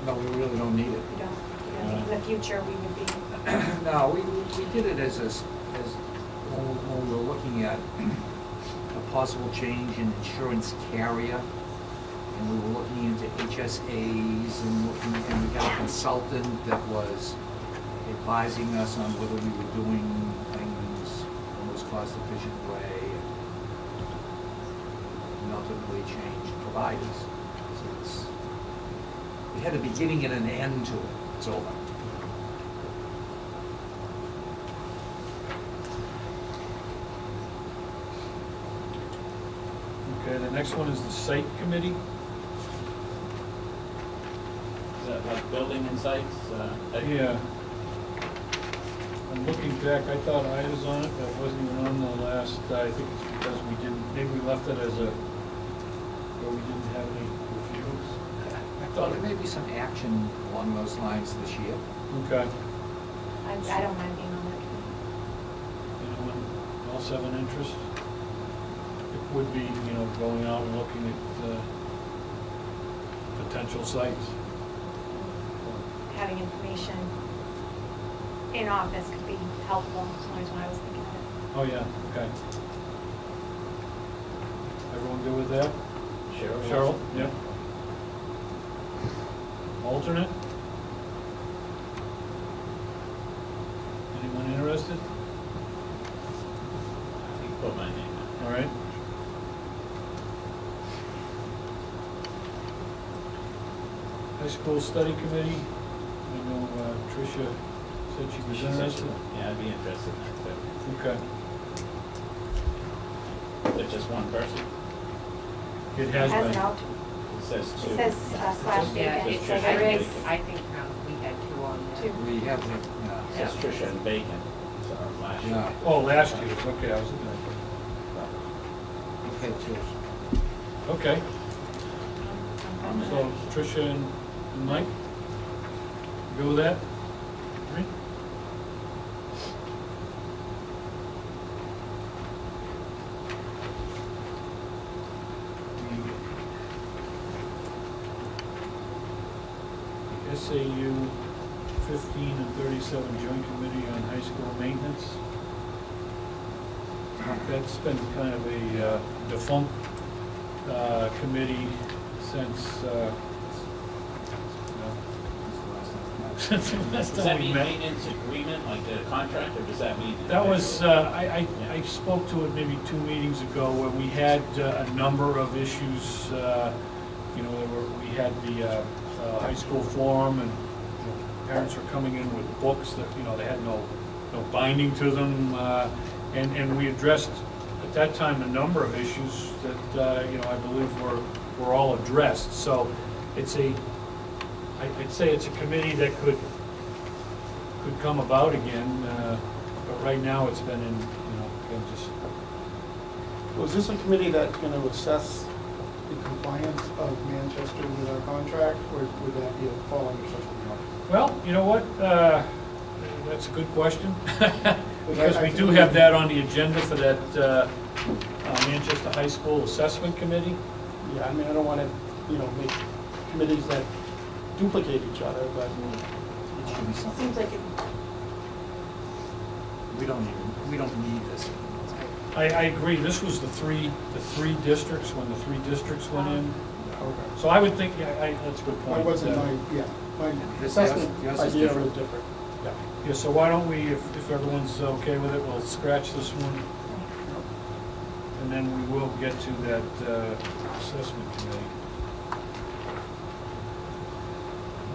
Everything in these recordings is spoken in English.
No, we really don't need it. You don't, in the future, we would be. No, we did it as when we were looking at a possible change in insurance carrier, and we were looking into HSAs, and we got a consultant that was advising us on whether we were doing things in the most cost-efficient way, and ultimately changed providers. So it had a beginning and an end to it. It's over. Okay, the next one is the site committee. Is that like building and sites? Yeah. I'm looking back, I thought I was on it, but it wasn't even on the last, I think it's because we didn't, maybe we left it as where we didn't have any reviews. I thought there may be some action along those lines this year. Okay. I don't mind being on that committee. Anyone else have an interest? It would be, going out and looking at potential sites. Having information in office could be helpful, that's always what I was thinking of it. Oh, yeah, okay. Everyone good with that? Cheryl? Yeah. Alternate? Anyone interested? You can put my name in. All right. High School Study Committee, I know Tricia said she was interested. Yeah, I'd be interested in that too. Okay. Is it just one person? It has It been. an out, It says two. it says slash Yeah, vacant, it's, so Tricia there and is Bacon. I think we had two on there. two. We have, It says Tricia and Bacon. So last year. yeah, Oh, last year's, okay, I was looking we've had two. at. Okay, I'm so Tricia and Mike, go with that? All right. The SAU 15 and 37 Joint Committee on High School Maintenance. That's been kind of a defunct committee since since the last Does that time we mean met. maintenance agreement, like the contract, or does that mean? That was, I spoke to it maybe 2 meetings ago where we had a number of issues, we had the high school forum and parents were coming in with books that, they had no binding to them. And we addressed, at that time, a number of issues that, I believe were all addressed. So it's I'd say it's a committee that could come about again, but right now it's been in, again, just. Was this a committee that's going to assess the compliance of Manchester with our contract, or would that be a fall under something else? Well, you know what, that's a good question, because we do have that on the agenda for that Manchester High School Assessment Committee. Yeah, I mean, I don't want to, make committees that duplicate each other, but It should be It something. seems like it, We don't need this. I agree, this was the three districts, when the 3 districts went in. okay. So I would think, that's a good point. That wasn't my Yours assessment is idea different. was different. Yeah. Yeah, so why don't we, if everyone's okay with it, we'll scratch this one, and then we will get to that assessment committee.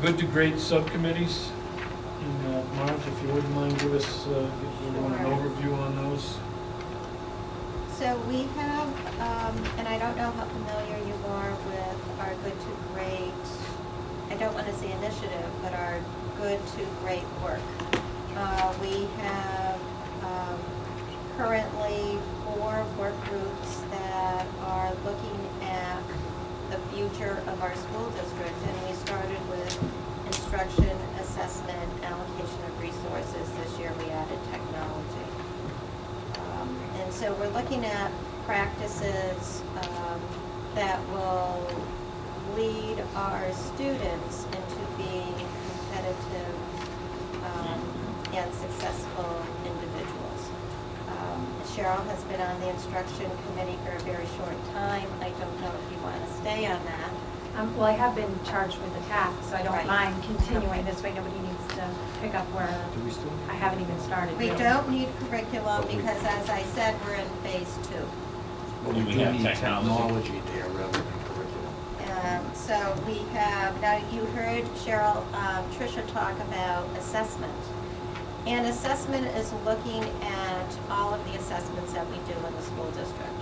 Good to great subcommittees. And Marge, if you wouldn't mind, give us, if you want an overview on those. So we have, and I don't know how familiar you are with our Good to Great, I don't want to say initiative, but our Good to Great work. We have currently 4 work groups that are looking at the future of our school district, and we started with instruction, assessment, allocation of resources. This year we added technology. And so we're looking at practices that will lead our students into being and successful individuals. Cheryl has been on the instruction committee for a very short time. I don't know if you want to stay on that. Well, I have been charged with the task, so I don't Right. mind continuing this way. Nobody needs to pick up where Do we still? I haven't even started. We yet. don't need curriculum But we- because, as I said, we're in phase 2. But Do we we do have need technology? technology there rather than curriculum. So we have, now you heard Cheryl, Tricia talk about assessment. And assessment is looking at all of the assessments that we do in the school district.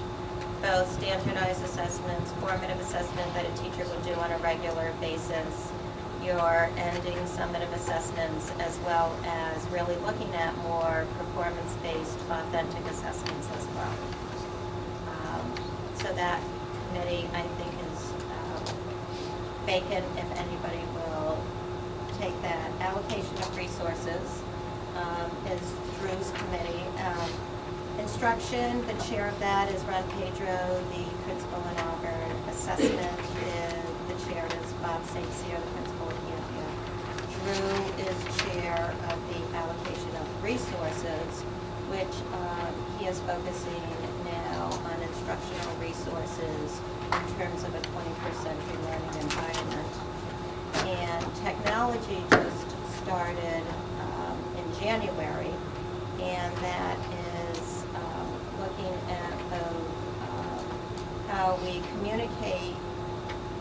Both standardized assessments, formative assessment that a teacher would do on a regular basis, your ending summative assessments, as well as really looking at more performance-based, authentic assessments as well. So that committee, I think, is vacant if anybody will take that. Allocation of resources is Drew's committee. Instruction, the chair of that is Ron Pedro, the principal in Auburn. Assessment, the chair is Bob St. Cyr, the principal in Canfield. Drew is chair of the allocation of resources, which he is focusing now on instructional resources in terms of a 21st century learning environment. And technology just started in January, and that is looking at both how we communicate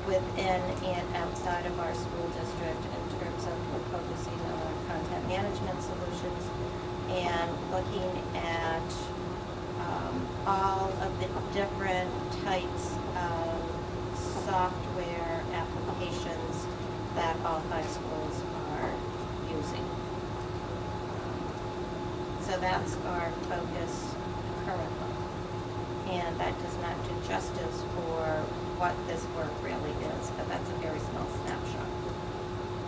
within and outside of our school district in terms of we're focusing on content management solutions and looking at all of the different types of software applications that all 5 schools are using. So that's our focus currently. And that does not do justice for what this work really is, but that's a very small snapshot.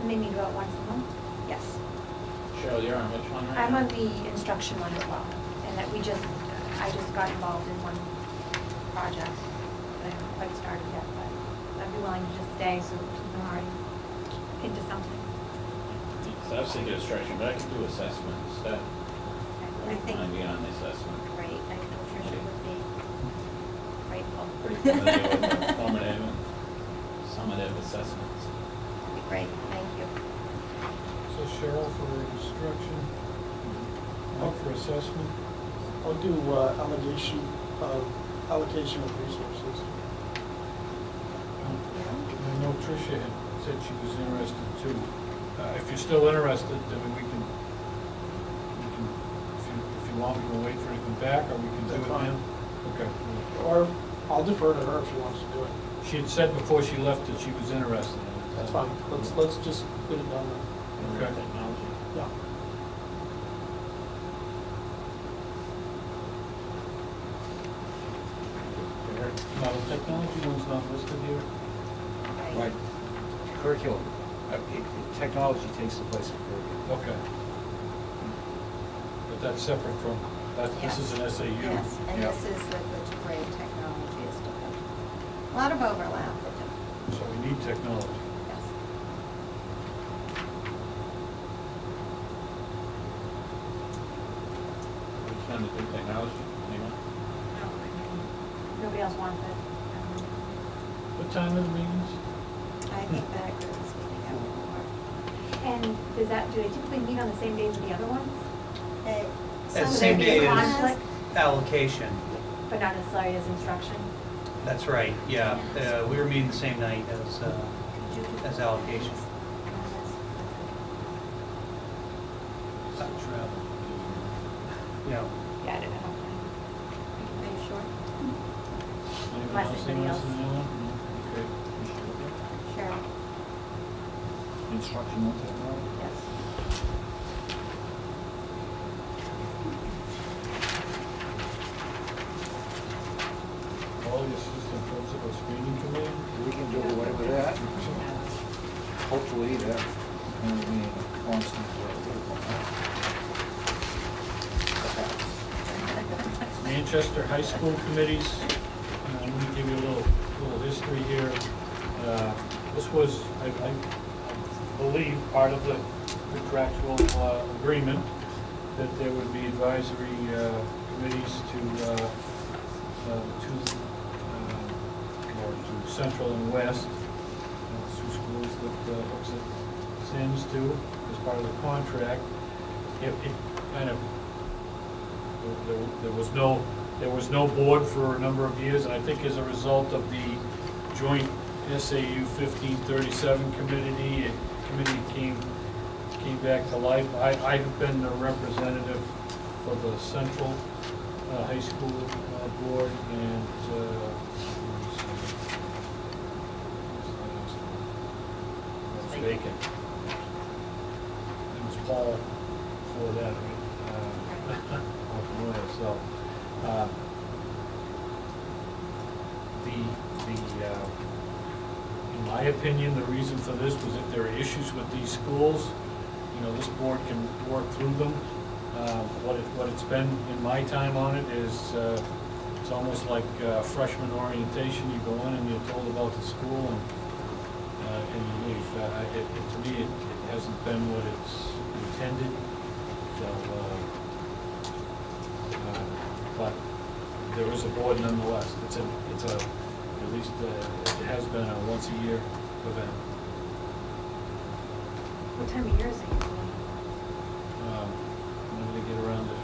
And they meet about once a month. Yes. Cheryl, you're on which one right I'm now? on the instruction one as well, and that I just got involved in one project. I haven't quite started yet, but I'd be willing to just stay so I'm already into something. So I was thinking instruction, but I could do assessment instead. I think, I'd be on the assessment. great, I think Tricia would be grateful. Pretty familiar with the formative and summative assessments. That'd be great, thank you. So Cheryl for instruction, Mike for assessment. I'll do allocation of resources. I know Tricia had said she was interested too. If you're still interested, then we can, if you want, we can wait for her to come back, or we can do That's it fine. now. Okay. Or I'll defer to her if she wants to do it. She had said before she left that she was interested in it. That's fine. Let's just get it done then. Okay. Technology. Yeah. Now, the technology one's not listed here. Right. Curriculum. Technology takes the place of curriculum. Okay. But that's separate from, this is an SAU. Yes, and Yeah. this is which grade technology is different. A lot of overlap with them, So we need technology. yes. Which one to do technology? Anyone? Nobody else wants it. What time are the meetings? I think that group is meeting out more. And do they typically meet on the same days as the other ones? Some of same them day do as- Conflict, Allocation, but not necessarily as instruction? that's right, yeah. We were meeting the same night as allocation. Travel. Yeah. Yeah, I don't know. Are you sure? Anyone Unless else anybody else. interested in that one? No? Okay. Cheryl, Instruction on technology. yes. All the assistant principal screening committee? We can do whatever that. Hopefully that will remain a constant. Manchester High School committees, let me give you a little history here. This was, I believe, part of the contractual agreement that there would be advisory committees to Central and West, two schools that looks at Sims do as part of the contract. It kind of, there was no board for a number of years, and I think as a result of the joint SAU 1537 committee came back to life. I've been a representative for the Central High School board, and vacant. It was Paul for that, right? So, in my opinion, the reason for this was if there are issues with these schools, you know, this board can work through them. What it's been in my time on it is, it's almost like freshman orientation. You go in and you're told about the school and you leave. To me, it hasn't been what it's intended. So, but there is a board nonetheless. It's a at least it has been a once-a-year event. What time of year is it usually? When do they get around it?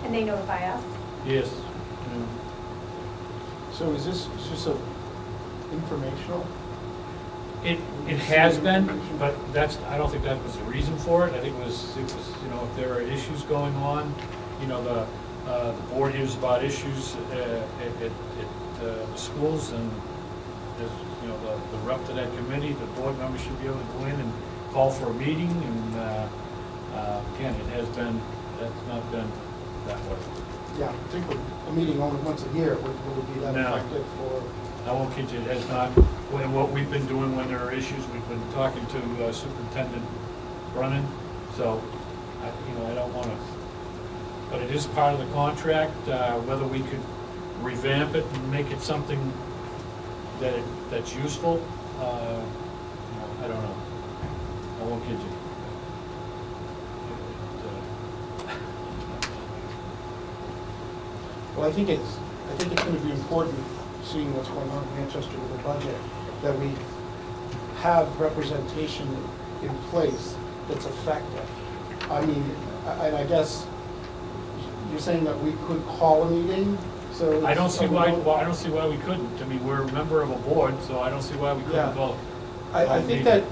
And they notify us? Yes. So is this just a informational? It has been, but I don't think that was the reason for it. I think it was, you know, if there are issues going on, you know, the board hears about issues at the schools, and there's, you know, the rep to that committee, the board members should be able to go in and call for a meeting, and again, that's not been that way. Yeah, I think a meeting only once a year would be that No. effective for. I won't kid you, it has not. When what we've been doing when there are issues, we've been talking to Superintendent Brennan, so I don't want to, but it is part of the contract. Whether we could revamp it and make it something that's useful, I don't know. I won't kid you. Well, I think it's going to be important, seeing what's going on in Manchester with the budget, that we have representation in place that's effective. I mean, I guess you're saying that we could call a meeting, so. I don't see why we couldn't. I mean, we're a member of a board, so I don't see why we Yeah. couldn't vote. I think that,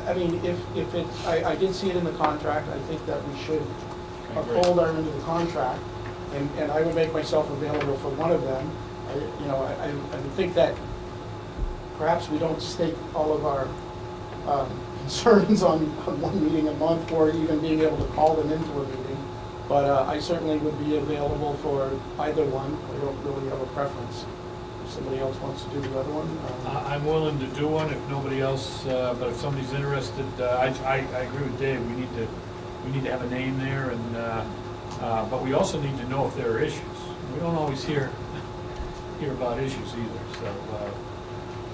I mean, if it, I did see it in the contract, I think that we should I agree. uphold our end of the contract, and I would make myself available for one of them. I would think that perhaps we don't stake all of our concerns on one meeting a month, or even being able to call them into a meeting. But I certainly would be available for either one. I don't really have a preference. If somebody else wants to do the other one. I'm willing to do one if nobody else, but if somebody's interested, I agree with Dave. We need to have a name there, and but we also need to know if there are issues. We don't always hear about issues either. So.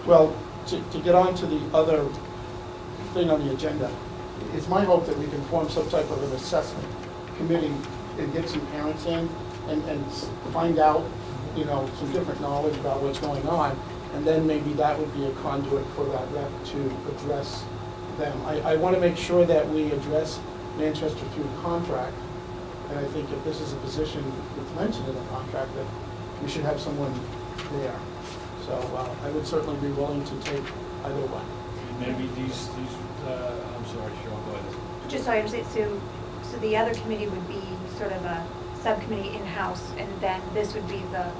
Well, to get on to the other thing on the agenda, it's my hope that we can form some type of an assessment committee and get some parents in and find out, some different knowledge about what's going on, and then maybe that would be a conduit for that rep to address them. I want to make sure that we address Manchester through the contract, and I think if this is a position that's mentioned in the contract, that we should have someone there. So I would certainly be willing to take either one. Maybe these I'm sorry, Cheryl, go ahead. Just so I understand, so the other committee would be sort of a subcommittee in-house, and then this would be the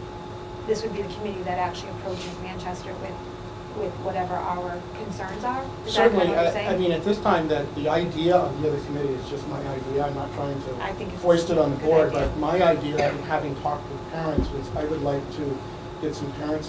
committee that actually approaches Manchester with whatever our concerns are? Is that Certainly, what you're saying? I mean, at this time, that the idea of the other committee is just my idea. I'm not trying I think to it's foist it on the a good board, idea. but my idea, having talked with parents, was I would like to get some parents